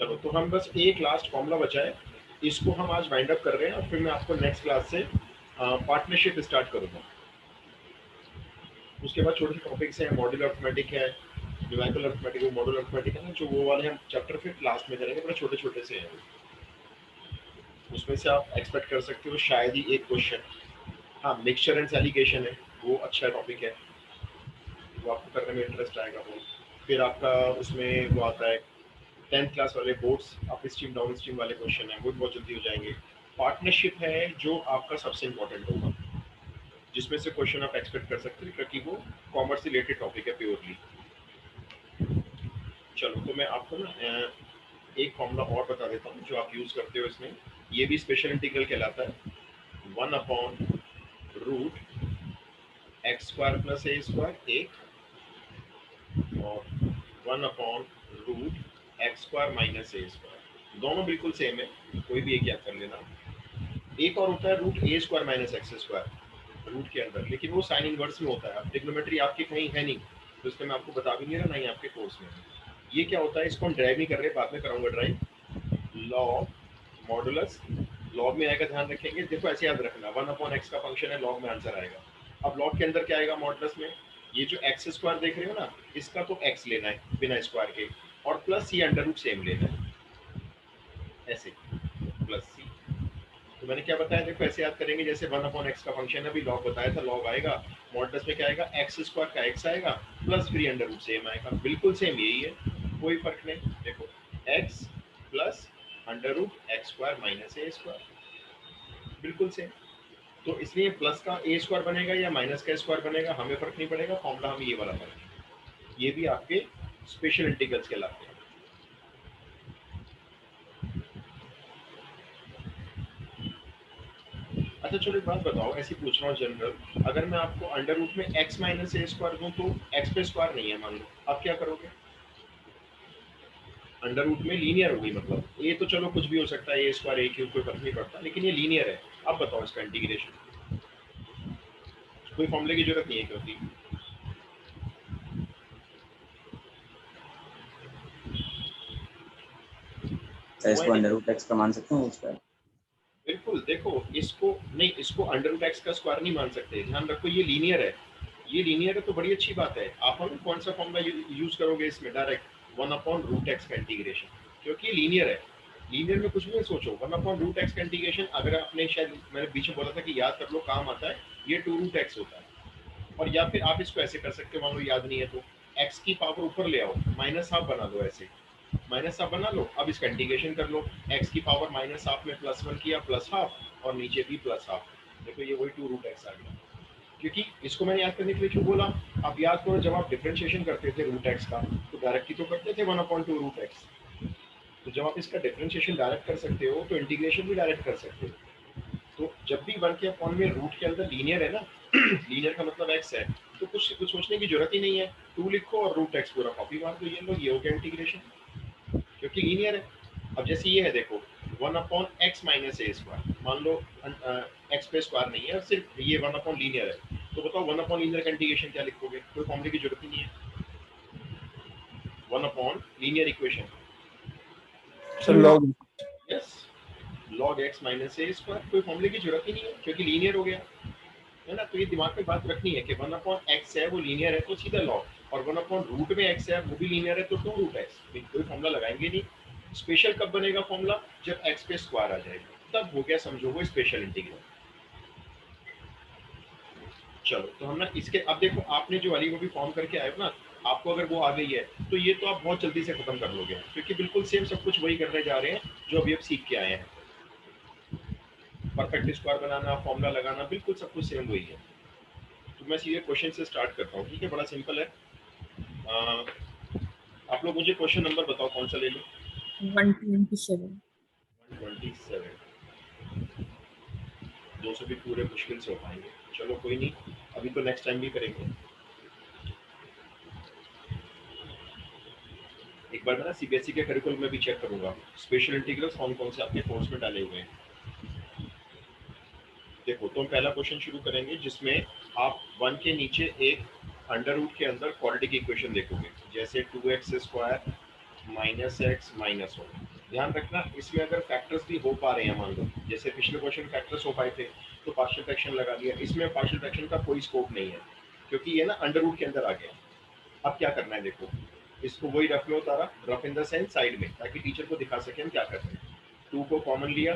चलो तो हम बस एक लास्ट फॉर्मूला बचा है, इसको हम आज वाइंड अप कर रहे हैं और फिर मैं आपको नेक्स्ट क्लास से पार्टनरशिप स्टार्ट करूंगा। उसके बाद छोटे छोटे टॉपिक्स हैं, मॉड्यूलर अरिथमेटिक है, न्यूमेरिकल अरिथमेटिक, वो मॉड्यूलर अरिथमेटिक है ना, जो वो वाले हम चैप्टर फिर लास्ट में करेंगे, बड़े छोटे छोटे से हैं। उसमें से आप एक्सपेक्ट कर सकते हो शायद ही एक क्वेश्चन। हाँ, मिक्सचर एंड एलिगेशन है, वो अच्छा टॉपिक है, वो आपको करने में इंटरेस्ट आएगा। वो फिर आपका उसमें वो आता है 10th क्लास वाले boards, up stream down stream वाले क्वेश्चन है, वो भी बहुत जल्दी हो जाएंगे। पार्टनरशिप है जो आपका सबसे इंपॉर्टेंट होगा, जिसमें से क्वेश्चन आप एक्सपेक्ट कर सकते हैं, क्योंकि वो कॉमर्स रिलेटेड टॉपिक है प्योरली। चलो तो मैं आपको ना एक फॉर्मूला और बता देता हूँ जो आप यूज करते हो इसमें। ये भी स्पेशल इंटीग्रल कहलाता है। 1/√x² + a² और 1/√x² - a²। दोनों बिल्कुल सेम है, कोई भी एक याद कर लेना। एक और होता है √a² - x², रूट के अंदर, लेकिन वो साइन इनवर्स में होता है। अब ट्रिग्नोमेट्री आपकी कहीं है नहीं, तो इसलिए मैं आपको बता भी नहीं रहा, नहीं आपके कोर्स में। ये क्या होता है, इसको हम ड्राइव नहीं कर रहे, बाद में कराऊंगा ड्राइव। लॉग मॉडुलस, लॉग में आएगा, ध्यान रखेंगे। देखो ऐसे याद रखना, 1/x का फंक्शन है, लॉग में आंसर आएगा। अब लॉग के अंदर क्या आएगा मॉडुलस में, ये जो x² देख रहे हो ना, इसका तो x लेना है बिना स्क्वायर के, और प्लस ये अंडर रूट सेम लेना है, ऐसे प्लस सी। तो मैंने क्या बताया, देखो ऐसे याद करेंगे, जैसे 1/x का फंक्शन अभी लॉग बताया था, लॉग आएगा, मॉडुलस में क्या आएगा, x² का x आएगा, प्लस फिर अंडर रूट सेम आएगा, बिल्कुल सेम यही है, कोई फर्क नहीं। देखो x plus under root x² - a², बिल्कुल सेम। तो इसलिए प्लस का a² बनेगा या माइनस का स्क्वायर बनेगा, हमें फर्क नहीं पड़ेगा, फॉर्मूला हम ये वाला पढ़ेंगे। ये भी आपके स्पेशल इंटीग्रल्स कहलाते हैं। अच्छा चलो एक बात बताओ, ऐसी पूछ रहा हूँ जनरल, अगर मैं आपको अंडर रूट में x - a² दूं तो x पे स्क्वायर नहीं है मान लो, आप क्या करोगे? अंडर रूट में लीनियर होगी, मतलब a तो चलो कुछ भी हो सकता है, a² a³ कोई फर्क नहीं पड़ता, लेकिन ये लीनियर है। अब बताओ इसका इंटीग्रेशन, कोई फॉर्मूले की जरूरत नहीं है क्योंकि सर हुआ है इसको नहीं। अंडर रूट x का मान सकते हैं उसका? बिल्कुल, देखो इसको नहीं, इसको अंडर रूट एक्स का स्क्वायर नहीं मान सकते, ध्यान रखो ये लीनियर है। ये लीनियर है तो बड़ी अच्छी बात है। आप हम कौन सा फॉर्मूला यूज करोगे इसमें, डायरेक्ट 1/√x का इंटीग्रेशन, क्योंकि लीनियर है। लीनियर में कुछ भी नहीं सोचो, 1/√x का इंटीग्रेशन, अगर आपने शायद मैंने बीच में बोला था कि याद कर लो, काम आता है, ये 2√x होता है। और या फिर आप इसको ऐसे कर सकते हो, मान लो याद नहीं है तो x की पावर ऊपर ले आओ, माइनस हाफ बना दो, ऐसे माइनस हाफ बना लो। अब इसका इंटीग्रेशन कर लो, x की पावर माइनस हाफ में +1 किया, प्लस हाफ, और नीचे भी प्लस हाफ। देखो ये वही 2√x आ गया। क्योंकि इसको मैंने याद करने के लिए क्यों बोला, आप याद करो जब आप डिफरेंशिएशन करते थे रूट एक्स का, तो डायरेक्ट ही तो करते थे 1/2√x। तो जब आप इसका डिफरेंशिएशन डायरेक्ट कर सकते हो, तो इंटीग्रेशन भी डायरेक्ट कर सकते हो। तो जब भी 1/अपॉन में रूट के अंदर लीनियर है ना, लीनियर का मतलब x है, तो कुछ सोचने की जरूरत ही नहीं है, 2 लिखो और √x पूरा कॉपी मार दो, ये लो, ये हो गया इंटीग्रेशन, क्योंकि लीनियर है। अब जैसे ये है देखो, 1/x - a², मान लो x पे स्क्वायर नहीं है, सिर्फ ये 1/ लीनियर है, तो बताओ 1/लीनियर का इंटीग्रेशन क्या लिखोगे? कोई फॉर्मूले की जरूरत ही नहीं है। 1/लीनियर equation, sir log. Yes, log x - a², कोई फॉर्मूले की जरूरत ही नहीं है क्योंकि लीनियर हो गया, है ना। तो ये दिमाग में बात रखनी है कि 1/x है वो लीनियर है तो सीधा लॉग, और 1/रूट में x है वो भी लीनियर है तो 2√x, कोई फॉर्मूला लगाएंगे नहीं। स्पेशल कब बनेगा फॉर्मूला? जब x पे स्क्वायर आ जाएगा, तब हो गया, समझो वो स्पेशल इंटीग्रल। चलो तो हम ना इसके, अब देखो आपने जो वाली वो भी फॉर्म करके आए हो ना, आपको अगर वो आ गई है तो ये तो आप बहुत जल्दी से खत्म कर लोगे, क्योंकि बिल्कुल सेम सब कुछ वही करने जा रहे हैं जो अभी आप सीख के आए हैं। परफेक्ट स्क्वायर बनाना, फॉर्मूला लगाना, बिल्कुल सब कुछ सेम वही है। तो मैं सीधे क्वेश्चन से स्टार्ट करता हूँ, ठीक है, बड़ा सिंपल है। आप लोग मुझे क्वेश्चन नंबर बताओ, कौन सा ले लो? 127। 127। 200 भी पूरे मुश्किल से हो पाएंगे, चलो कोई नहीं, अभी तो नेक्स्ट टाइम भी करेंगे। एक बार मैं ना सीबीएसई के करिकुलम में भी चेक करूंगा, स्पेशल इंटीग्रल्स कौन कौन से आपके कोर्स में डाले हुए हैं। देखो तो हम पहला क्वेश्चन शुरू करेंगे, जिसमें आप 1 के नीचे एक अंडर रूट के अंदर क्वाड्रेटिक इक्वेशन देखोगे, जैसे 2x² - x - 1, ध्यान रखना इसमें अगर फैक्टर्स भी हो पा रहे हैं, मान लो जैसे पिछले क्वेश्चन फैक्टर्स हो पाए थे तो पार्शियल फ्रैक्शन लगा दिया, इसमें पार्शियल फ्रैक्शन का कोई स्कोप नहीं है क्योंकि ये ना अंडर रूट के अंदर आ गया। अब क्या करना है देखो, इसको वही रफ में उतारा, rough in the sense side में, ताकि टीचर को दिखा सके हम क्या कर रहे हैं। 2 को कॉमन लिया,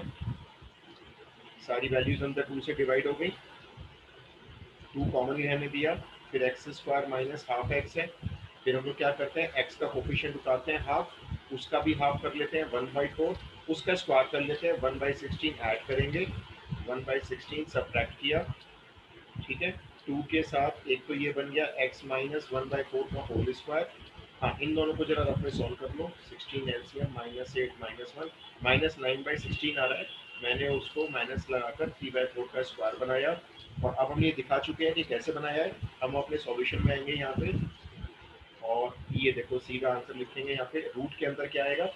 सारी वैल्यूज अंदर 2 से डिवाइड हो गई, 2 कॉमन रहने दिया, फिर x square minus half x है, फिर हम लोग क्या करते हैं एक्स का कोफिशिएंट उतारते हैं हाफ, उसका भी हाफ कर लेते हैं 1/4, उसका स्क्वायर कर लेते हैं 1/16 ऐड करेंगे, 1/16 सब्ट्रैक्ट किया, ठीक है। 2 के साथ एक तो ये बन गया x माइनस 1/4 का होल स्क्वायर। हाँ, इन दोनों को जरा रफ में सॉल्व कर लो, 16 एलसीएम माइनस 8 माइनस 1 माइनस 9/16 आ रहा है, मैंने उसको माइनस लगाकर 3/4 का स्क्वायर बनाया। और अब हम ये दिखा चुके हैं कि कैसे बनाया है, हम अपने सॉल्यूशन में आएंगे यहाँ पे और ये देखो सीधा आंसर लिखेंगे यहाँ पे। रूट के अंदर क्या आएगा,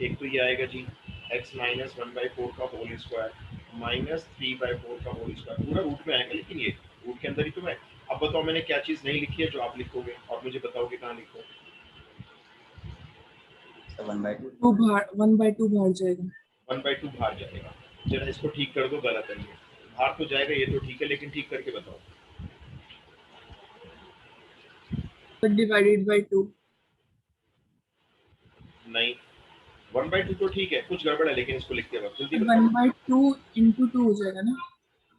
एक तो ये आएगा जी x माइनस 1/4 का होल स्क्वायर माइनस 3/4 का होल स्क्वायर, पूरा रूट में आएगा, लेकिन ये रूट के अंदर ही तो है। अब बताओ मैंने क्या चीज नहीं लिखी है जो आप लिखोगे और मुझे बताओगे कहाँ लिखो। सर 1/2 1/2 बाहर जाएगा। 1/2 बाहर जाएगा, जरा इसको ठीक कर दो, गलत है ये, बाहर तो जाएगा ये तो ठीक है, लेकिन ठीक करके बताओ। Divided by 2। नहीं, 1/2 तो ठीक है, कुछ गड़बड़ है लेकिन इसको लिखते वक्त जल्दी बताओ। 1/2 into 2 हो जाएगा ना।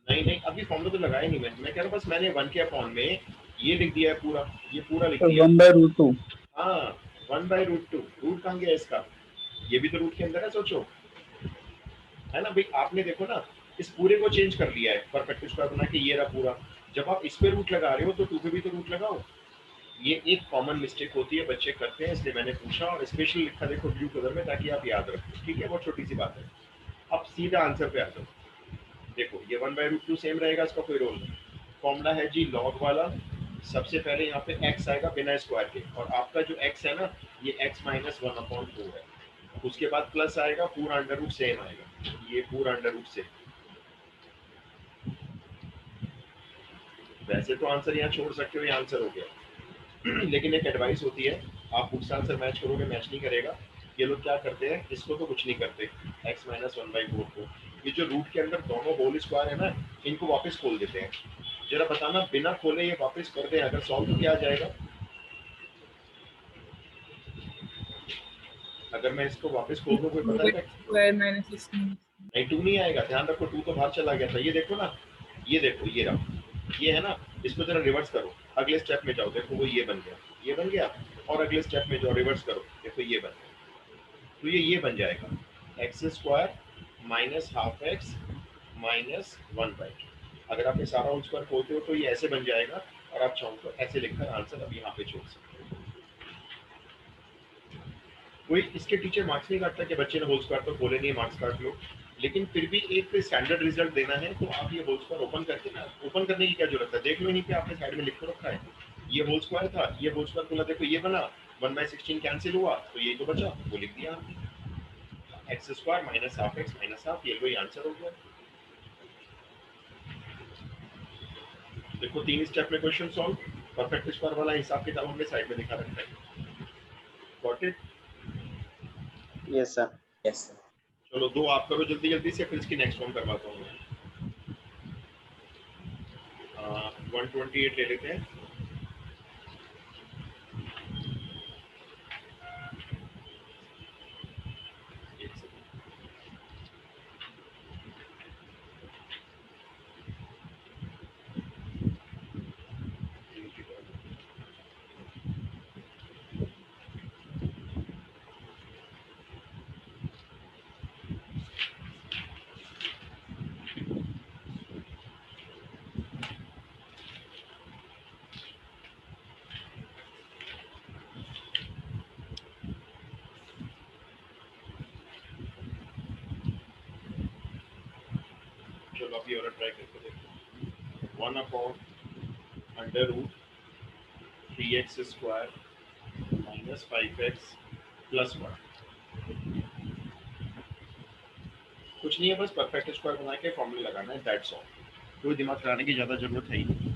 नहीं नहीं, अभी फॉर्मूला तो लगाया नहीं मैं कह रहा हूँ बस मैंने 1 के अपॉन में ये लिख दिया है पूरा, ये पूरा लिख दिया। 1/√2। हाँ, 1/√2, रूट कहाँ गया इसका, ये भी तो रूट के अंदर है, सोचो, है ना भाई। आपने देखो ना इस पूरे को चेंज कर लिया है, परफेक्ट स्क्वायर बना के ये रहा पूरा। जब आप इस पे रूट लगा रहे हो तो 2 पे भी तो रूट लगाओ। ये एक कॉमन मिस्टेक होती है, बच्चे करते हैं, इसलिए मैंने पूछा और स्पेशली लिखा देखो ब्लू कलर में, ताकि आप याद रखो, ठीक है, बहुत छोटी सी बात है। अब सीधा आंसर पे आ जाओ, देखो ये 1/√2 सेम रहेगा, इसका कोई रोल नहीं। फॉर्मूला है जी लॉग वाला, सबसे पहले यहाँ पे x आएगा बिना स्क्वायर के, और आपका जो x है ना ये x माइनस 1/4 है, उसके बाद प्लस आएगा, पूरा अंडर रूट सेम आएगा, ये पूरा अंडर रूट सेम। वैसे तो आंसर यहाँ छोड़ सकते हो, ये आंसर हो गया लेकिन एक एडवाइस होती है, आप बुक से आंसर मैच करोगे, मैच नहीं करेगा। ये लोग क्या करते हैं, इसको तो कुछ नहीं करते, x माइनस 1/4 को, ये जो रूट के अंदर दोनों होल स्क्वायर है ना, इनको वापस खोल देते हैं। जरा बताना बिना खोले ये वापस कर दे अगर सॉल्व तो क्या आ जाएगा। अगर मैं इसको वापस खोल दूं, कोई पता है स्क्वायर माइनस 16। नहीं 2 नहीं आएगा, ध्यान रखो 2 तो बाहर चला गया था, ये देखो ना, ये देखो ये रहा, ये है ना, इसको जरा रिवर्स करो, अगले स्टेप में जाओ, देखो वो ये बन गया, ये बन गया, और अगले स्टेप में जाओ रिवर्स करो, देखो ये बन गया, तो ये बन जाएगा x square minus half x minus 1/2। अगर आप ये सारा होल स्क्वायर खोलते हो तो ये ऐसे बन जाएगा, और आप चाहो तो ऐसे लिखकर आंसर अब यहाँ पे छोड़ सकते हो। कोई इसके टीचर मार्क्स नहीं काटता कि बच्चे ने होल स्क्वायर तो खोले नहीं, मार्क्स काट लो, लेकिन फिर भी एक स्टैंडर्ड रिजल्ट देना है तो आप ये होल स्क्वायर ओपन करके ना, ओपन करने की क्या जरूरत है, देख लो यहीं पे आपने साइड में लिख के रखा है, ये होल स्क्वायर था, ये होल स्क्वायर खोला, देखो ये बना, 1/16 कैंसिल हुआ तो ये तो बचा, वो लिख दिया हमने, x square minus half x minus half, ये कोई आंसर हो गया। देखो 3 स्टेप में क्वेश्चन सॉल्व, परफेक्ट स्क्वायर वाला हिसाब किताब हमने साइड में दिखा रखा है, got it. Yes sir. Yes sir. चलो 2 आप करो जल्दी जल्दी से, फिर इसकी नेक्स्ट फॉर्म करवाता हूँ मैं। 128 ले लेते हैं, एक सेकंड। चलो अभी और ट्राई करके देखो, 1/√3x square minus 5x plus 1, कुछ नहीं है, बस परफेक्ट स्क्वायर बना के फॉर्मूला लगाना है, दैट्स ऑल, कोई दिमाग लगाने की ज़्यादा जरूरत है ही नहीं।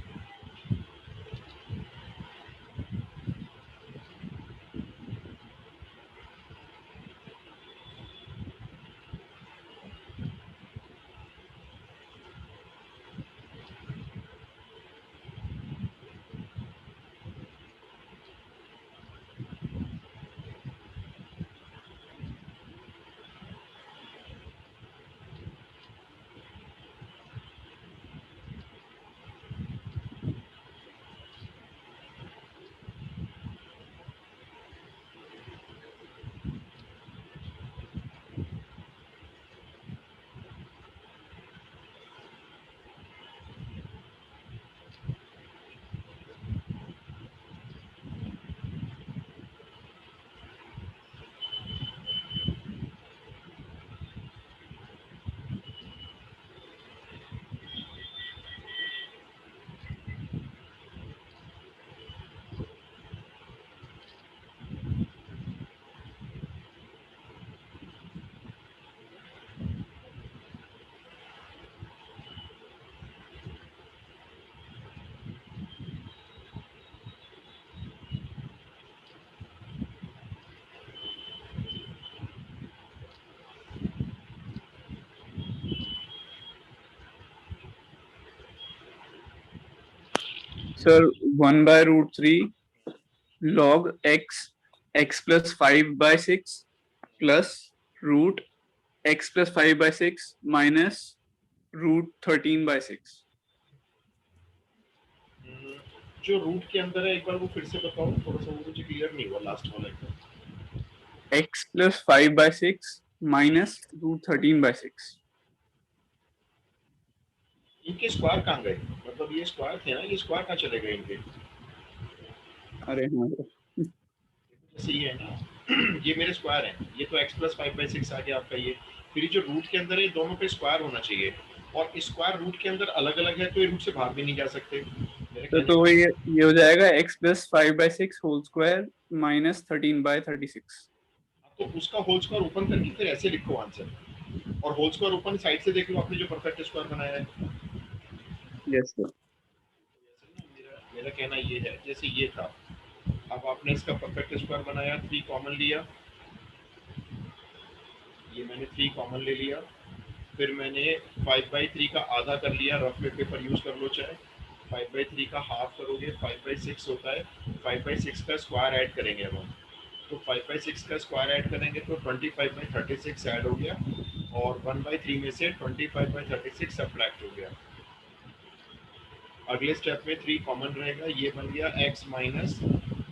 Sir 1/√3 log x plus 5/6 plus root x plus 5/6 minus root 13/6। जो रूट के अंदर है एक बार वो फिर से बताओ, थोड़ा सा वो मुझे क्लियर नहीं हुआ लास्ट वाला एकदम। x plus 5/6 minus root 13/6। इनके स्क्वायर कहाँ गए? मतलब ये स्क्वायर थे ना, ये स्क्वायर कहाँ चले गए इनके? अरे हाँ जैसे ये है ना, ये मेरे स्क्वायर हैं, ये तो x plus 5/6 आ गया आपका ये। फिर जो रूट के अंदर है दोनों पे स्क्वायर होना चाहिए, और स्क्वायर रूट के अंदर अलग अलग है तो ये रूट से बाहर भी नहीं जा सकते। तो ये हो जाएगा x plus 5/6 whole square minus 13/36। तो उसका होल स्क्वायर ओपन करके फिर ऐसे लिखो आंसर, और होल स्क्वायर ओपन साइड से देख लो आपने जो परफेक्ट स्क्वायर बनाया है। Yes sir. मेरा कहना ये है, जैसे ये था, अब आपने इसका परफेक्ट स्क्वायर बनाया, 3 कॉमन लिया, ये मैंने 3 कॉमन ले लिया, फिर मैंने 5/3 का आधा कर लिया, रफ में पेपर यूज कर लो चाहे, 5/3 का हाफ करोगे 5/6 होता है, 5/6 का स्क्वायर ऐड करेंगे अब हम, तो 5/6 का स्क्वायर ऐड करेंगे तो 25/36 ऐड हो गया, और 1/3 में से 25/36 सब्ट्रैक्ट हो गया। अगले स्टेप में 3 कॉमन रहेगा, ये बन गया x माइनस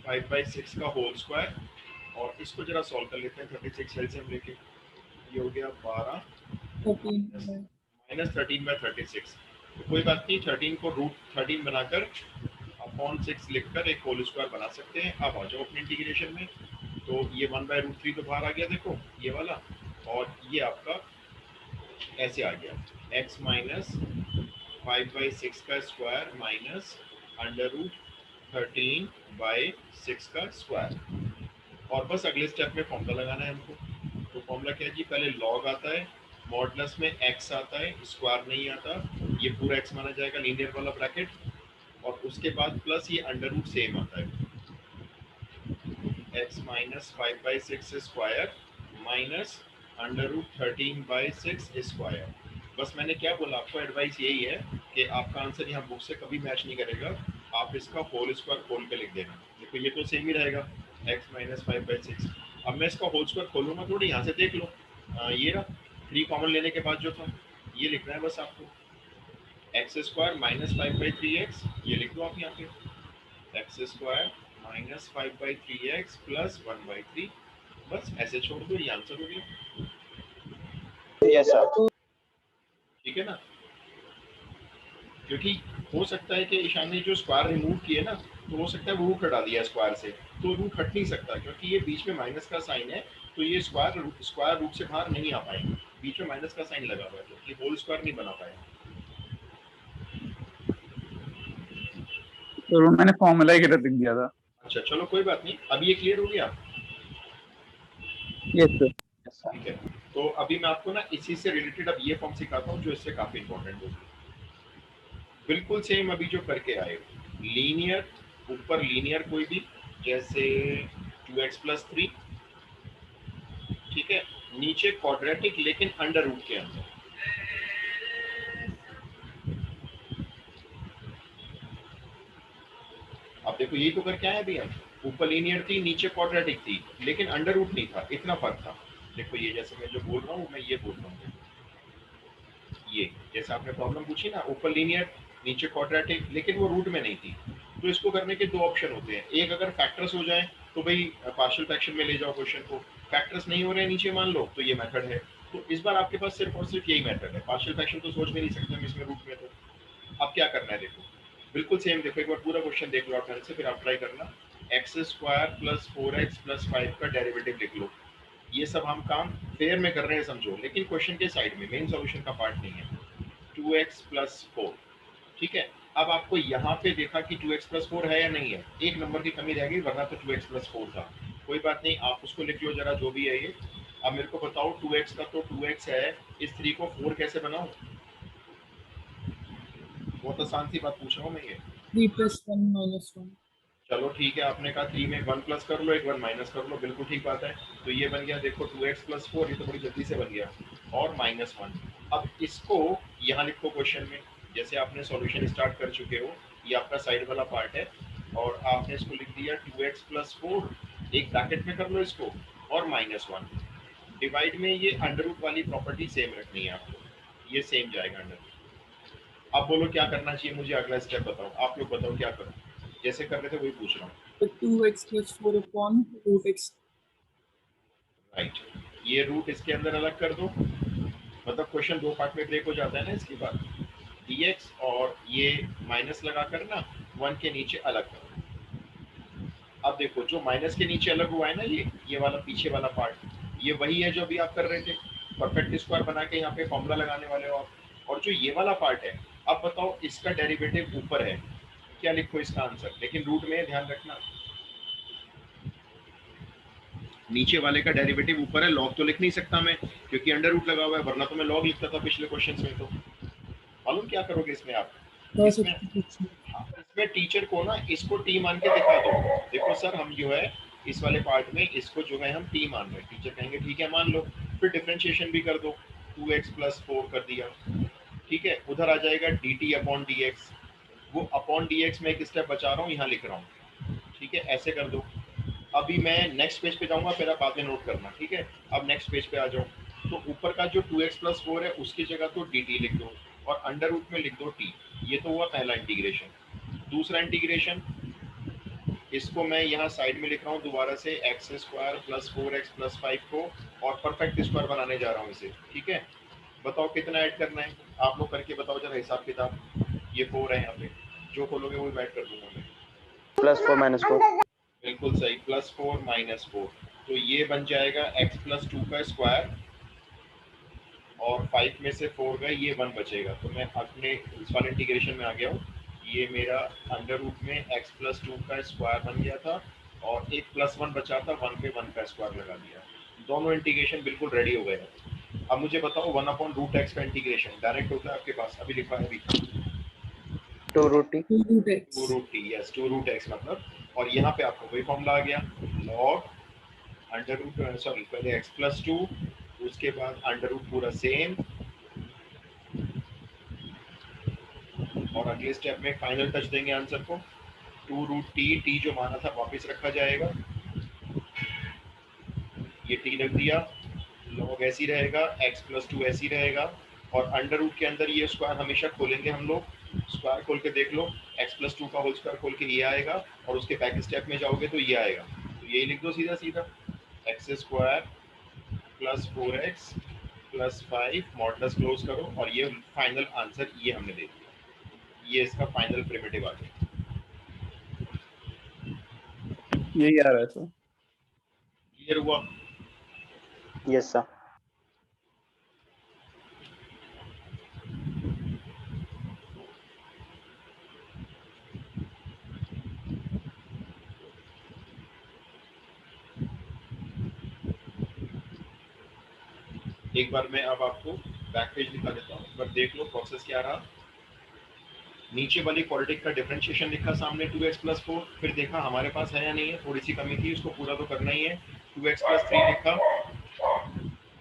5/6 का होल स्क्वायर, और इसको जरा सॉल्व कर लेते हैं 36 एलसीएम लेके, ये हो गया 12 माइनस 13/36। तो कोई बात नहीं, 13 को रूट 13 बनाकर अपॉन 6 लिखकर एक होल स्क्वायर बना सकते हैं। अब आ जाओ अपने इंटीग्रेशन में, तो ये 1/√3 तो बाहर आ गया देखो ये वाला, और ये आपका ऐसे आ गया x माइनस 5/6 का स्क्वायर माइनस √13/6 का स्क्वायर, और बस अगले स्टेप में फॉर्मूला लगाना है हमको। तो फॉर्मूला क्या है जी, पहले लॉग आता है, मॉडुलस में x आता है, स्क्वायर नहीं आता, ये पूरा x माना जाएगा लीनियर वाला ब्रैकेट, और उसके बाद प्लस ये अंडर रूट सेम आता है, x minus 5/6 square minus √13/6 square. बस मैंने क्या बोला आपको, एडवाइस यही है कि आपका आंसर यहाँ बुक से कभी मैच नहीं करेगा, आप इसका होल स्क्वायर खोल के लिख देना। देखो ये तो सेम ही रहेगा, x माइनस 5/6। अब मैं इसका होल स्क्वायर खोलूंगा थोड़ी, यहाँ से देख लो, ये रहा 3 कॉमन लेने के बाद जो था, ये लिखना है बस आपको, एक्स स्क्वायर माइनस 5/3x, ये लिख दो आप यहाँ पे, x square minus 5/3x plus 1/3, बस ऐसे छोड़ दो, ये आंसर हो गया। Yes sir. ठीक है ना, क्योंकि हो सकता है कि ईशान ने जो स्क्वायर रिमूव किए ना, तो हो सकता है वो रूट हटा दिया स्क्वायर से, तो रूट हट नहीं सकता क्योंकि ये बीच में माइनस का साइन है, तो ये स्क्वायर रूट से बाहर नहीं आ पाएंगे, बीच में माइनस का साइन लगा हुआ है, तो ये होल स्क्वायर नहीं बना पाएगा। तो मैंने फॉर्मूला ही गलत लिख दिया था। अच्छा चलो कोई बात नहीं, अब ये क्लियर हो गया। Yes sir. ठीक है, तो अभी मैं आपको ना इसी से रिलेटेड अब ये फॉर्म सिखाता हूँ जो इससे काफी इंपॉर्टेंट होगी, बिल्कुल सेम अभी जो करके आए, लीनियर, ऊपर लीनियर कोई भी, जैसे 2x+3, ठीक है, नीचे क्वाड्रेटिक लेकिन अंडर रूट के अंदर। अब देखो यही तो करके आए अभी हम, ऊपर लीनियर थी, नीचे क्वाड्रेटिक थी, लेकिन अंडर रूट नहीं था, इतना फर्क था। देखो ये जैसे मैं जो बोल रहा हूँ मैं ये बोल रहा हूँ, ये जैसे आपने प्रॉब्लम पूछी ना, ऊपर लीनियर नीचे क्वाड्रेटिक, लेकिन वो रूट में नहीं थी, तो इसको करने के 2 ऑप्शन होते हैं, एक अगर फैक्टर्स हो जाए तो भाई पार्शियल फ्रैक्शन में ले जाओ क्वेश्चन को, फैक्टर्स नहीं हो रहे हैं नीचे मान लो, तो ये मेथड है। तो इस बार आपके पास सिर्फ और सिर्फ यही मेथड है, पार्शियल फ्रैक्शन तो सोच भी नहीं सकते हम इसमें रूट में, तो अब क्या करना है देखो, बिल्कुल सेम, देखो एक बार पूरा क्वेश्चन देख लो आप ढंग से, फिर आप ट्राई करना, x² + 4x + 5 का डेरिवेटिव लिख लो। ये सब हम काम फेयर में कर रहे हैं समझो, लेकिन क्वेश्चन के साइड में, मेन सॉल्यूशन का पार्ट नहीं है। 2x + 4, ठीक है, अब आपको यहाँ पे देखा कि 2x + 4 है या नहीं है, एक नंबर की कमी रह गई, वरना तो 2x + 4 था। कोई बात नहीं, आप उसको लिख लो जरा जो भी है ये। अब मेरे को बताओ 2x का तो 2x है, इस 3 को 4 कैसे बनाऊं? बहुत आसान सी बात पूछ रहा हूँ मैं ये। 3 + 1 - 1। चलो ठीक है, आपने कहा 3 में 1 प्लस कर लो, एक 1 माइनस कर लो, बिल्कुल ठीक बात है। तो ये बन गया देखो 2x + 4, ये तो बड़ी जल्दी से बन गया, और -1। अब इसको यहाँ लिखो क्वेश्चन में, जैसे आपने सॉल्यूशन स्टार्ट कर चुके हो, ये आपका साइड वाला पार्ट है, और आपने इसको लिख दिया 2x + 4, एक ब्रैकेट में कर लो इसको, और -1। डिवाइड में ये अंडर रूट वाली प्रॉपर्टी सेम रखनी है आपको, ये सेम जाएगा अंडर। अब बोलो क्या करना चाहिए मुझे, अगला स्टेप बताओ, आप लोग बताओ क्या करो, जैसे कर रहे थे वही पूछ रहा हूँ। So 2x plus 4 upon root x. Right, ये रूट इसके अंदर अलग कर दो, मतलब क्वेश्चन दो पार्ट में ब्रेक हो जाता है ना इसके बाद। dx और ये माइनस लगा कर ना 1 के नीचे अलग करो। अब देखो जो माइनस के नीचे अलग हुआ है ना, ये वाला पीछे वाला पार्ट, ये वही है जो अभी आप कर रहे थे, परफेक्ट स्क्वायर बना के यहाँ पे फॉर्मूला लगाने वाले हो आप। और जो ये वाला पार्ट है, अब बताओ इसका डेरिवेटिव ऊपर है, क्या लिखो इसका आंसर, लेकिन रूट में ध्यान रखना नीचे वाले का डेरिवेटिव ऊपर है, लॉग तो लिख नहीं सकता मैं क्योंकि अंडर रूट लगा हुआ है, वरना तो मैं लॉग लिखता था पिछले क्वेश्चन में। तो मालूम क्या करोगे इसमें आप, Cos इसमें इसमें टीचर को ना इसको टी मान के दिखा दो, देखो सर हम जो है इस वाले पार्ट में इसको जो है हम टी मान रहे हैं, टीचर कहेंगे ठीक है मान लो, फिर डिफरेंशिएशन भी कर दो, 2x + 4 कर दिया, ठीक है, उधर आ जाएगा dt अपॉन dx, वो अपॉन dx में एक स्टेप बचा रहा हूँ यहाँ लिख रहा हूँ, ठीक है, ऐसे कर दो। अभी मैं नेक्स्ट पेज पे जाऊंगा, फिर आप बाद में नोट करना, ठीक है। अब नेक्स्ट पेज पे आ जाओ, तो ऊपर का जो 2x + 4 है उसकी जगह तो dt लिख दो और अंडर रूट में लिख दो t। ये तो हुआ पहला इंटीग्रेशन। दूसरा इंटीग्रेशन, इसको मैं यहाँ साइड में लिख रहा हूँ दोबारा से, x² + 4x + 5 को और परफेक्ट स्क्वायर बनाने जा रहा हूँ इसे, ठीक है। बताओ कितना ऐड करना है, आप लोग करके बताओ जरा हिसाब किताब। ये 4 है यहाँ पे, जो खोलोगे वो ऐड कर दूंगा मैं। +4 - 4 बिल्कुल सही, +4 - 4, तो ये बन जाएगा x + 2 का स्क्वायर, और 5 में से 4 गए, ये 1 बचेगा। तो मैं अपने इस वाले इंटीग्रेशन में आ गया हूँ, ये मेरा अंडर रूट में x + 2 का स्क्वायर बन गया था, और एक +1 बचा था, 1 पे 1 का स्क्वायर लगा दिया। दोनों इंटीग्रेशन बिल्कुल रेडी हो गए। अब मुझे बताओ 1/√x का इंटीग्रेशन डायरेक्ट होता है आपके पास, अभी लिखा है अभी 2√t 2 root x. 2√t, yes 2√x मतलब, और यहाँ पे आपको वही फॉर्मूला आ गया, लॉग अंडर रूट, सॉरी पहले x + 2, उसके बाद अंडर रूट पूरा सेम, और अगले स्टेप में फाइनल टच देंगे आंसर को, 2√t, t जो माना था वापस रखा जाएगा, ये t रख दिया, लॉग ऐसी रहेगा, x + 2 ऐसी रहेगा, और अंडर रूट के अंदर ये स्क्वायर हमेशा खोलेंगे हम लोग, स्क्वायर खोल के देख लो, x + 2 का होल स्क्वायर खोल के ये आएगा, और उसके बैक स्टेप में जाओगे तो ये आएगा, तो यही लिख दो सीधा सीधा, x² + 4x + 5 मॉडुलस क्लोज करो, और ये फाइनल आंसर ये हमने दे दिया, ये इसका फाइनल प्रिमिटिव आ गया। यही आ रहा है सर। क्लियर हुआ? Yes sir. एक बार मैं अब आपको बैक पेज दिखा देता हूँ, पर देख लो प्रोसेस क्या रहा। नीचे वाली क्वाड्रेटिक का डिफरेंशिएशन लिखा सामने 2x + 4, फिर देखा हमारे पास है या नहीं है, थोड़ी सी कमी थी, उसको पूरा तो करना ही है, 2x + 3 लिखा,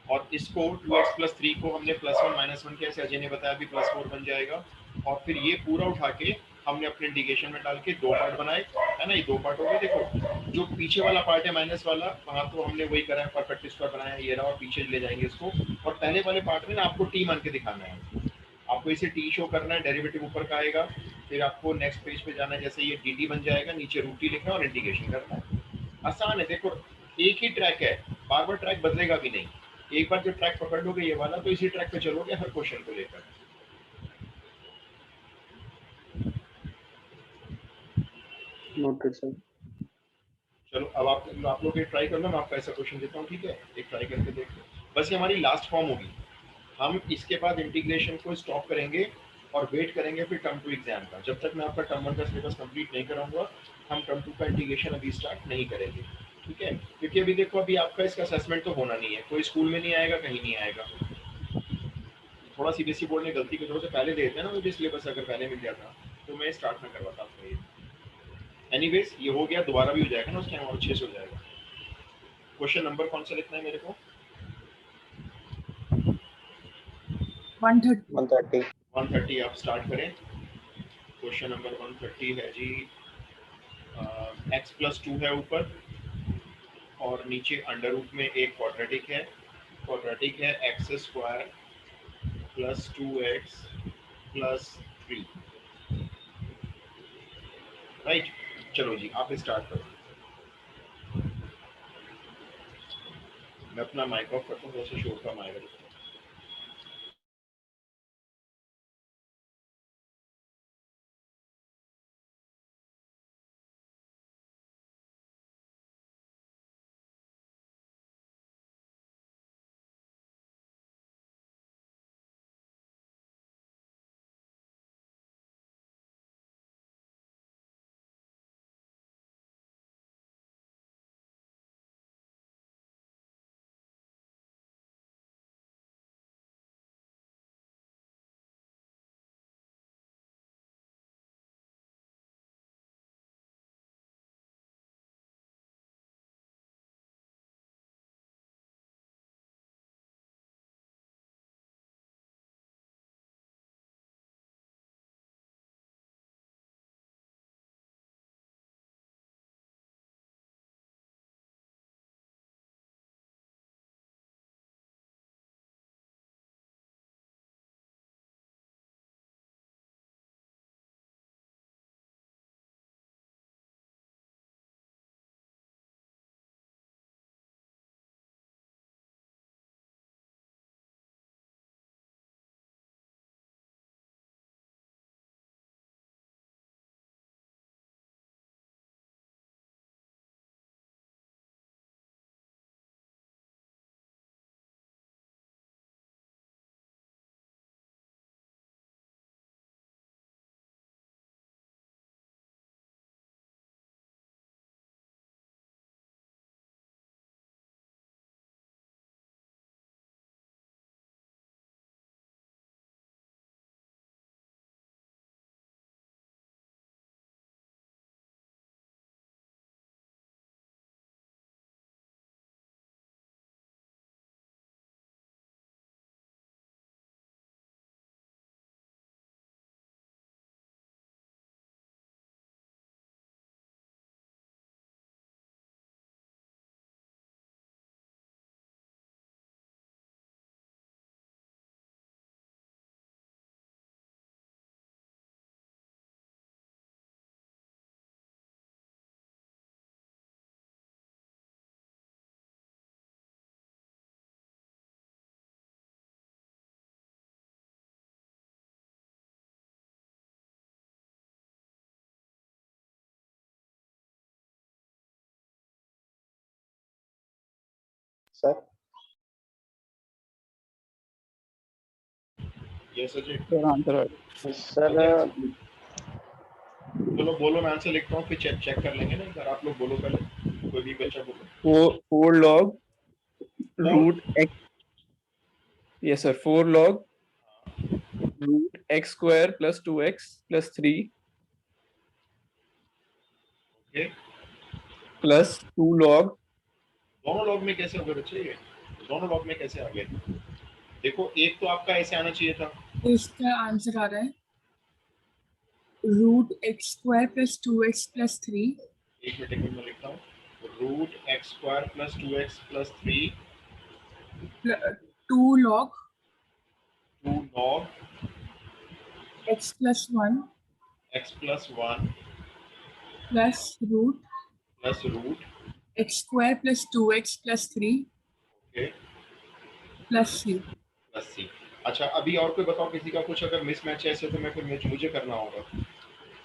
और इसको 2x + 3 को हमने +1 - 1 किया, ऐसे अजय ने बताया भी +4 बन जाएगा, और फिर ये पूरा उठा के हमने अपने इंटीग्रेशन में डाल के दो पार्ट बनाए, है ना, ये दो पार्ट हो गए। देखो जो पीछे वाला पार्ट है माइनस वाला, वहाँ तो हमने वही करा है, परफेक्ट स्क्वायर बनाया है, ये रहा, और पीछे ले जाएंगे इसको, और पहले वाले पार्ट में ना आपको टी मान के दिखाना है, आपको इसे टी शो करना है, डेरिवेटिव ऊपर का आएगा, फिर आपको नेक्स्ट पेज पे जाना है, जैसे ये डी बन जाएगा, नीचे √t लिखना है और इंटीग्रेशन करना है। आसान है, देखो एक ही ट्रैक है, बार बार ट्रैक बदलेगा भी नहीं, एक बार जो ट्रैक पकड़ लोगे ये वाला, तो इसी ट्रैक पे चलोगे हर क्वेश्चन को लेकर। Noted sir. चलो अब आप लोग एक ट्राई कर लो, मैं आपको ऐसा क्वेश्चन देता हूँ, ठीक है, एक ट्राई करके देख लो, बस ये हमारी लास्ट फॉर्म होगी, हम इसके बाद इंटीग्रेशन को स्टॉप करेंगे और वेट करेंगे फिर टर्म 2 एग्जाम का। जब तक मैं आपका टर्म 1 का सिलेबस कंप्लीट नहीं कराऊंगा, हम टर्म 2 का इंटीग्रेशन अभी स्टार्ट नहीं करेंगे, ठीक है, क्योंकि अभी देखो अभी आपका इसका असेसमेंट तो होना नहीं है, कोई स्कूल में नहीं आएगा, कहीं नहीं आएगा, थोड़ा सीबीएसई बोर्ड ने गलती की, थोड़ा सा पहले देते हैं ना मुझे सिलेबस, अगर पहले मिल जाता तो मैं स्टार्ट ना करवाता आपको ये। एनीवेज ये हो गया, दोबारा भी हो जाएगा ना उस टाइम, और अच्छे से हो जाएगा। क्वेश्चन नंबर कौन सा लिखना है मेरे को? 130. 130 130 आप स्टार्ट करें। क्वेश्चन नंबर 130 है जी, x प्लस 2 है ऊपर और नीचे अंडर रूट में एक क्वाड्रेटिक है x square plus 2x plus 3, right. चलो जी आप स्टार्ट करो, मैं अपना माइक ऑफ करता हूँ, थोड़ा सा शोर कम आएगा। Sir yes Ajay. Sir answer sir चलो बोलो, मैं आंसर लिखता हूँ, फिर चेक कर लेंगे ना एक बार। आप लोग बोलो पहले, कोई भी बच्चा बोलो। 4 log root x, yes sir, 4 log root x square plus 2x plus 3 okay, plus 2 log, दोनों लॉग में कैसे हो गए बच्चे ये? दोनों लॉग में कैसे आ गए? देखो एक तो आपका ऐसे आना चाहिए था। तो इसका आंसर आ रहा है root x square plus 2x plus 3 एक मिनट मैं लिखता हूँ, root x square plus 2x plus 3 2 log 2 log x plus 1 x plus 1 plus root plus root x square plus 2x plus 3 okay plus c। Plus c. अच्छा अभी और कोई बताओ, किसी का कुछ अगर मिसमैच है ऐसे तो मैं फिर मुझे करना होगा।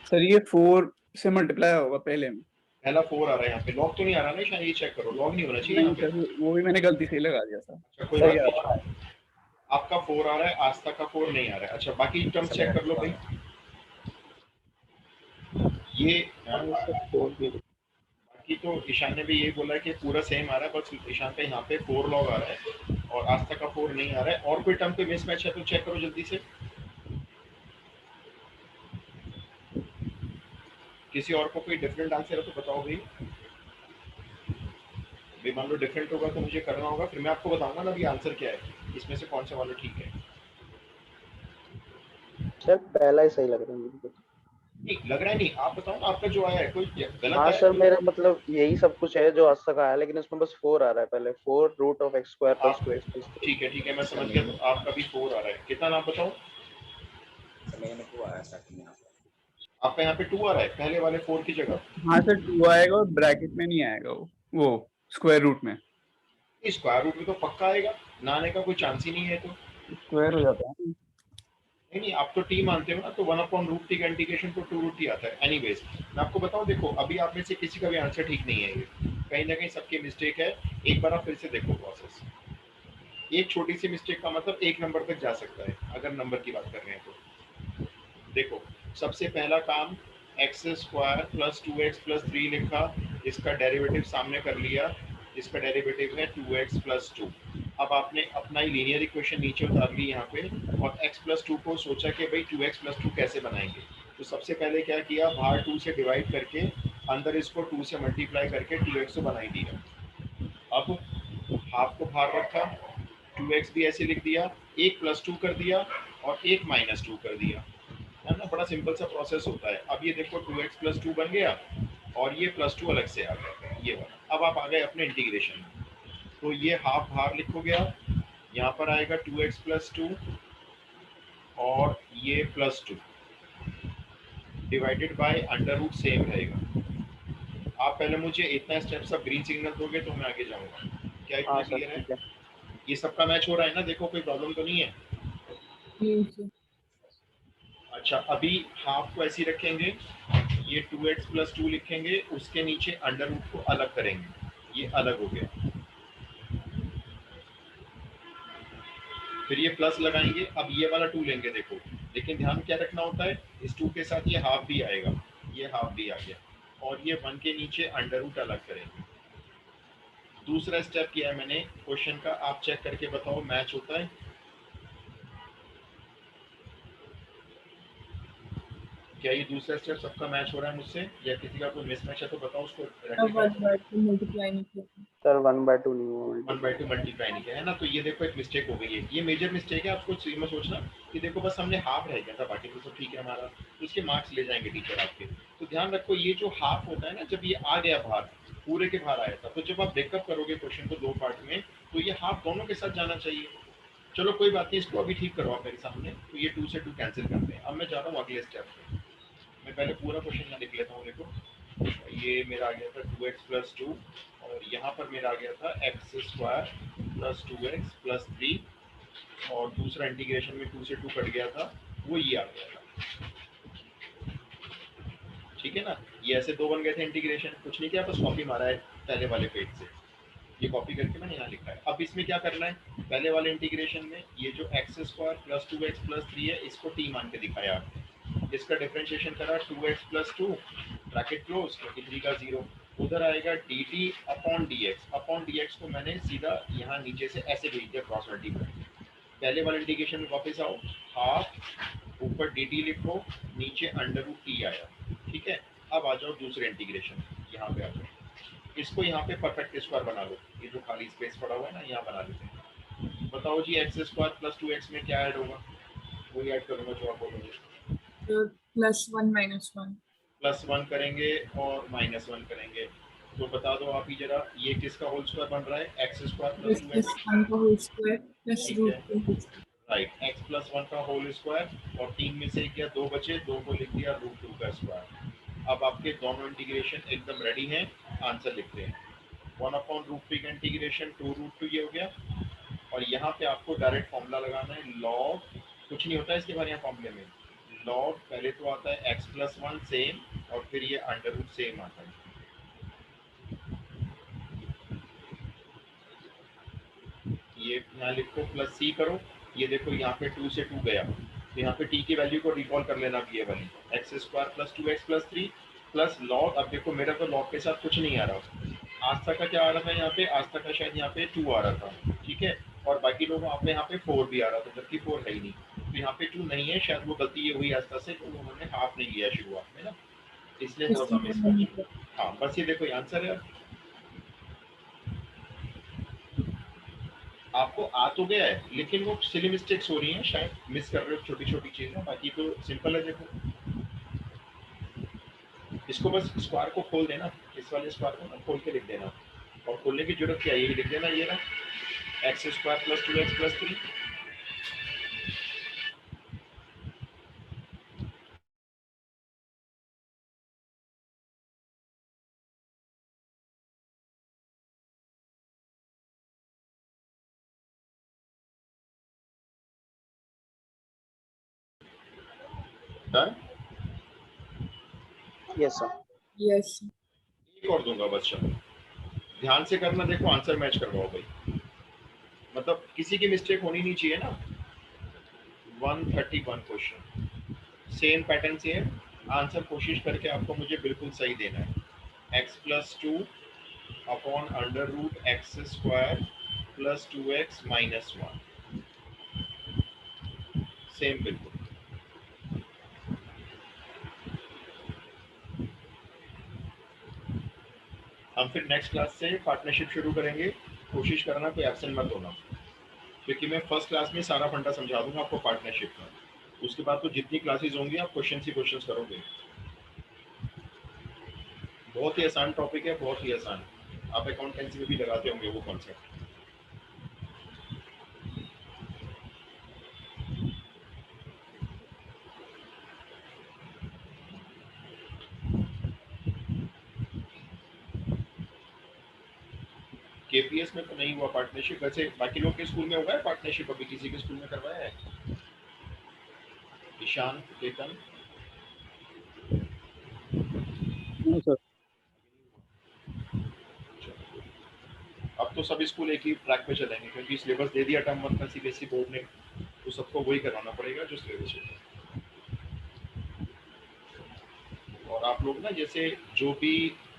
सर ये 4 से मल्टीप्लाई होगा पहले में। पहला 4 आ रहा है यहाँ पे, लॉग तो नहीं आ रहा ना शायद, ये चेक करो, लॉग नहीं होना चाहिए नहीं यहाँ पे। सर, वो भी मैंने गलती से ही लगा दिया था। अच्छा कोई सही बात आ नहीं, रहा आपका 4 आ रहा है, आस्था का 4 नहीं आ रहा है। अच्छा बाकी टर्म्स चेक कर लो भाई। ये हाँ, सर 4 भी बाकी तो ईशान ने भी यही बोला है कि पूरा सेम आ रहा है, बस ईशान का यहाँ पे 4 लॉग आ रहा है और आस्था का 4 नहीं आ रहा है। और कोई टर्म पे मिसमैच है तो चेक करो जल्दी से। किसी और को कोई डिफरेंट आंसर है तो बताओ भाई। भाई मान लो डिफरेंट होगा तो मुझे करना होगा, फिर मैं आपको बताऊंगा ना अभी आंसर क्या है, इसमें से कौन सा वाला ठीक है। सर पहला ही सही लग रहा है मुझे। नहीं लग रहा है, नहीं आप बताओ ना आपका जो आया है कोई गलत हाँ आया सर, तो मेरा मतलब यही सब कुछ है जो आज तक आया, लेकिन इसमें बस 4 आ रहा है। पहले 4 root of x square plus आप 2x प्लस 3। ठीक है मैं समझ गया, तो आपका भी 4 आ रहा है, कितना नाम बताओ? आपका यहाँ पे 2 आ रहा है पहले वाले 4 की जगह। हाँ सर 2 आएगा और ब्रैकेट में नहीं आएगा वो स्क्वायर रूट में स्क्वायर रूट में तो पक्का आएगा, ना आने का कोई चांस ही नहीं है। तो स्क्वायर हो जाता है। नहीं आप तो टी मानते हो ना, तो 1/√t का इंटीग्रेशन तो 2√t आता है। एनीवेज मैं आपको बताऊं, देखो अभी आप में से किसी का भी आंसर ठीक नहीं है, ये कहीं ना कहीं सबकी मिस्टेक है। एक बार आप फिर से देखो प्रोसेस, एक छोटी सी मिस्टेक का मतलब एक नंबर तक जा सकता है अगर नंबर की बात कर रहे हैं तो। देखो सबसे पहला काम, x square plus 2x plus 3 लिखा, इसका डेरिवेटिव सामने कर लिया, इसका डेरिवेटिव है 2x प्लस 2। अब आपने अपना ही लीनियर इक्वेशन नीचे उतार ली यहाँ पे, और x प्लस 2 को सोचा कि भाई 2x प्लस 2 कैसे बनाएंगे। तो सबसे पहले क्या किया, बाहर 2 से डिवाइड करके अंदर इसको 2 से मल्टीप्लाई करके 2x तो बना ही दिया। अब हाफ को बाहर रखा, 2x भी ऐसे लिख दिया, एक प्लस 2 कर दिया और एक माइनस 2 कर दिया, है ना। बड़ा सिंपल सा प्रोसेस होता है। अब ये देखो 2x प्लस 2 बन गया और ये प्लस 2 अलग से आ गया, ये वाला। अब आप आ गए अपने इंटीग्रेशन में, तो ये हाफ बाहर लिखोगे आप, यहाँ पर आएगा 2x प्लस 2 और ये plus 2 divided by under root same रहेगा। आप पहले मुझे इतना स्टेप सब ग्रीन सिग्नल दोगे तो मैं आगे जाऊंगा। क्या इतना हाँ सर क्लियर है? ठीक है। ये सबका मैच हो रहा है ना, देखो कोई प्रॉब्लम तो नहीं है। Yes. अच्छा अभी हाफ को ऐसे ही रखेंगे, ये 2x प्लस 2 लिखेंगे, उसके नीचे अंडर रूट को अलग करेंगे, ये अलग हो गया। फिर ये प्लस लगाएंगे, अब ये वाला 2 लेंगे देखो, लेकिन ध्यान क्या रखना होता है, इस 2 के साथ ये हाफ भी आएगा, ये हाफ भी आ गया, और ये 1 के नीचे अंडर रूट अलग करेंगे। दूसरा स्टेप किया है मैंने क्वेश्चन का, आप चेक करके बताओ मैच होता है? क्या ये दूसरा स्टेप सबका मैच हो रहा है मुझसे, या किसी का कोई मिसमैच है तो बताओ, उसको अब रेक्टिफाई करो। 1/2 multiply नहीं करते। सर 1/2 नहीं हुआ 1/2 मल्टीप्लाई नहीं किया है ना, तो ये देखो एक मिस्टेक हो गई है, ये मेजर मिस्टेक है। आपको सही में सोचना कि देखो बस हमने हाफ रह गया था, बाकी तो सब ठीक है हमारा, तो इसके मार्क्स ले जाएंगे टीचर आपके। तो ध्यान रखो ये जो हाफ होता है ना, जब ये आ गया बाहर, पूरे के बाहर आया था, तो जब आप ब्रेकअप करोगे क्वेश्चन को 2 पार्ट में, तो ये हाफ दोनों के साथ जाना चाहिए। चलो कोई बात नहीं, इसको अभी ठीक करो आप मेरे सामने, तो ये 2 से 2 कैंसिल करते हैं। अब मैं जा रहा हूँ अगले स्टेप पे, मैं पहले पूरा क्वेश्चन यहाँ लिख लेता हूँ। देखो ये मेरा आ गया था 2x प्लस 2, और यहाँ पर मेरा आ गया था x square plus 2x plus 3, और दूसरा इंटीग्रेशन में 2 से 2 कट गया था, वो ये आ गया था। ठीक है ना, ये ऐसे 2 बन गए थे इंटीग्रेशन, कुछ नहीं किया, बस कॉपी मारा है पहले वाले पेज से, ये कॉपी करके मैंने यहाँ लिखा है। अब इसमें क्या करना है, पहले वाले इंटीग्रेशन में ये जो x square plus 2x plus 3 है, इसको t मान के दिखाया, इसका डिफरेंशिएशन करा 2x प्लस 2 ब्रैकेट क्लोज, क्योंकि 3 का 0, उधर आएगा dt अपॉन dx को मैंने सीधा यहाँ नीचे से ऐसे भेज दिया क्रॉस मल्टीप्लाई। पहले वाले इंटीग्रेशन में वापस आओ, हाफ ऊपर dt लिखो, नीचे अंडर रूट t आया। ठीक है, अब आ जाओ दूसरे इंटीग्रेशन, यहाँ पे आ जाओ, इसको यहाँ पे परफेक्ट स्क्वायर बना लो, ये जो खाली स्पेस पड़ा हुआ है ना, यहाँ बना लेते हैं। बताओ जी एक्स स्क्वायर प्लस 2x में क्या ऐड होगा, वही ऐड करूंगा जो आप बोलोगे। तो +1 -1 +1 करेंगे और -1 करेंगे, तो बता दो आप ही जरा, ये किसका होल स्क्वायर बन रहा है, x square plus +1 two x का होल स्क्वायर प्लस ठीक रूट है, का whole square. Right, x plus 1 का होल स्क्वायर, और 3 में से क्या 2 बचे, 2 को लिख दिया √2 का स्क्वायर। अब आपके दोनों इंटीग्रेशन एकदम रेडी हैं, आंसर लिखते हैं। 1/√3 का इंटीग्रेशन 2√2 ये हो गया, और यहाँ पे आपको डायरेक्ट फॉर्मूला लगाना है, लॉग, कुछ नहीं होता है इसके बारे में फॉर्मूले में, लॉग पहले तो आता है एक्स प्लस 1 सेम, और फिर ये अंडर रूट सेम आता है। ये यहाँ लिखो प्लस सी करो, ये देखो यहाँ पे 2 से 2 गया, तो यहाँ पे t की वैल्यू को रिकॉल कर लेना, ये वाली x square plus 2x plus 3 plus log. अब देखो मेरा तो लॉग के साथ कुछ नहीं आ रहा, आस्था का क्या आ रहा था यहाँ पे, आस्था का शायद यहाँ पे 2 आ रहा था, ठीक है, और बाकी लोगों आप यहाँ पे 4 भी आ रहा था, जबकि 4 है ही नहीं, तो यहाँ पे 2 नहीं है, शायद वो गलती ये हुई आस्था से, तो उन्होंने हाफ नहीं लिया शुरुआत में ना, इसलिए थोड़ा सा इसलिए मिस नहीं मैच। हाँ बस ये देखो आंसर है। आपको आ तो गया है, लेकिन वो सिली मिस्टेक्स हो रही हैं, शायद मिस कर रहे हो छोटी छोटी चीजें, बाकी तो सिंपल है देखो। इसको बस स्क्वायर को खोल देना, इस वाले स्क्वायर को ना खोल के लिख देना, और खोलने की जरूरत क्या है, ये लिख देना, ये ना x square plus 2x plus 3। Done. Yes sir. Yes. एक और दूंगा बच्चा, ध्यान से करना, देखो आंसर मैच करवाओ भाई, मतलब किसी की मिस्टेक होनी नहीं चाहिए ना। 131 क्वेश्चन सेम पैटर्न से है, आंसर कोशिश करके आपको मुझे बिल्कुल सही देना है। x plus 2 upon under root x square plus 2x minus 1, same बिल्कुल। हम फिर नेक्स्ट क्लास से पार्टनरशिप शुरू करेंगे, कोशिश करना कोई एब्सेंट मत होना, क्योंकि मैं फर्स्ट क्लास में सारा फंडा समझा दूंगा आपको पार्टनरशिप का। उसके बाद तो जितनी क्लासेस होंगी आप क्वेश्चन ही क्वेश्चन करोगे। बहुत ही आसान टॉपिक है, बहुत ही आसान, आप अकाउंटेंसी में भी लगाते होंगे वो कॉन्सेप्ट। केपीएस में तो नहीं हुआ पार्टनरशिप, वैसे बाकी लोग के स्कूल में हुआ है पार्टनरशिप, अभी किसी के स्कूल में करवाया है? ईशान, केतन? No, sir. अब तो सभी स्कूल एक ही ट्रैक पे चलेंगे, क्योंकि सिलेबस दे दिया टर्म 1 का सीबीएसई बोर्ड ने, तो सबको वही करवाना पड़ेगा जो सिलेबस होगा। और आप लोग ना, जैसे जो भी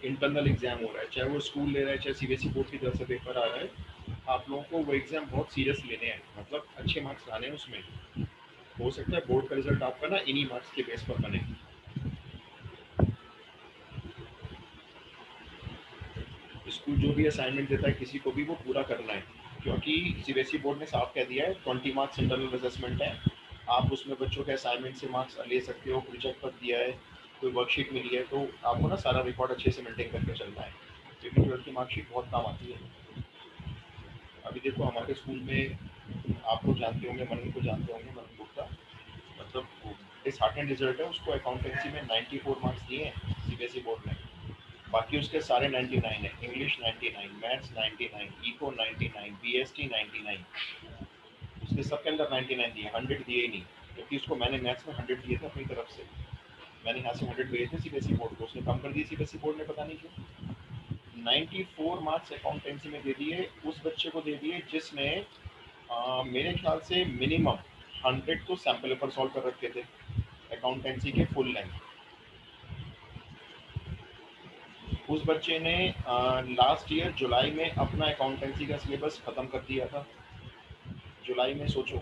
इंटरनल एग्जाम हो रहा है, चाहे वो स्कूल ले रहा है, चाहे सीबीएसई बोर्ड की तरफ से पेपर आ रहा है, आप लोगों को वो एग्जाम बहुत सीरियस लेने हैं, मतलब अच्छे मार्क्स लाने हैं उसमें। हो सकता है बोर्ड का रिजल्ट आपका ना इन्हीं मार्क्स के बेस पर बने। स्कूल जो भी असाइनमेंट देता है किसी को भी, वो पूरा करना है, क्योंकि सीबीएसई बोर्ड ने साफ कह दिया है 20 मार्क्स इंटरनल असेसमेंट है, आप उसमें बच्चों के असाइनमेंट से मार्क्स ले सकते हो, प्रोजेक्ट पर दिया है, कोई वर्कशीट मिली है, तो आपको ना सारा रिकॉर्ड अच्छे से मेंटेन करके चलना है, क्योंकि 12th की मार्कशीट बहुत काम आती है। अभी देखो हमारे स्कूल में, आप लोग जानते होंगे, मनन को जानते होंगे, मनन गुप्ता, मतलब डिसहार्टेंड रिजल्ट है, उसको अकाउंटेंसी में 94 मार्क्स दिए हैं सीबीएसई बोर्ड ने, बाकी उसके सारे 99 है, इंग्लिश 99, मैथ्स 99, इको 99, बीएसटी 99, उसके सबके अंदर 99 दिए, 100 दिए ही नहीं, क्योंकि उसको मैंने मैथ्स में 100 दिए थे अपनी तरफ से, मैंने यहाँ से 100 भेजे थे सीबीएसई बोर्ड को, उसने कम कर दिए सीबीएसई बोर्ड ने, पता नहीं क्यों। 94 मार्क्स अकाउंटेंसी में दे दिए उस बच्चे को, दे दिए जिसने मेरे ख्याल से मिनिमम 100 तो सैम्पल पेपर सॉल्व कर रखे थे अकाउंटेंसी के फुल लेंथ। उस बच्चे ने लास्ट ईयर जुलाई में अपना अकाउंटेंसी का सिलेबस खत्म कर दिया था, जुलाई में, सोचो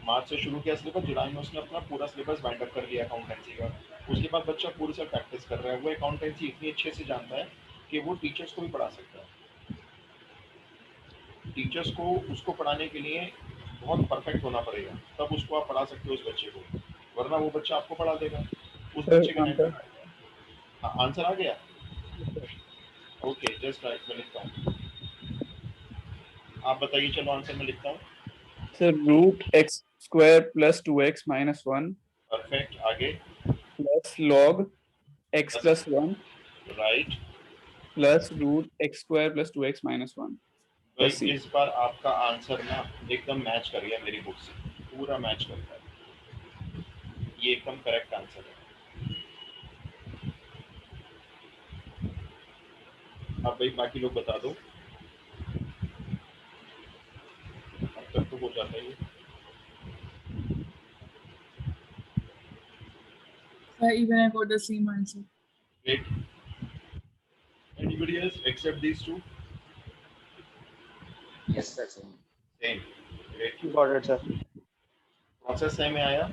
मार्च से शुरू किया सिलेबस, जुलाई में उसने अपना पूरा सिलेबस बाइंड अप कर लिया अकाउंटेंसी का। उसके बाद बच्चा पूरे साल प्रैक्टिस कर रहा है, वो अकाउंटेंसी इतनी अच्छे से जानता है कि वो टीचर्स को भी पढ़ा सकता है। टीचर्स को उसको पढ़ाने के लिए बहुत परफेक्ट होना पड़ेगा, तब उसको आप पढ़ा सकते हो उस बच्चे को, वरना वो बच्चा आपको पढ़ा देगा। उस Sir, बच्चे का answer. आंसर आ गया? ओके, जस्ट राइट, मैं लिखता हूँ, आप बताइए, चलो आंसर मैं लिखता हूँ। Sir, root x square plus 2x minus 1 perfect, आगे? plus log x plus 1 right. plus root x square plus 2x minus 1 भाई plus c. इस बार आपका आंसर ना एकदम मैच कर गया मेरी बुक से, पूरा मैच कर गया, ये एकदम करेक्ट आंसर है। अब भाई बाकी लोग बता दो, अब तक तो हो जाता है ये। Sir, even I got the same answer. Great. Anybody else except these two? Yes sir. Same. Great. Got it sir. Process same में आया?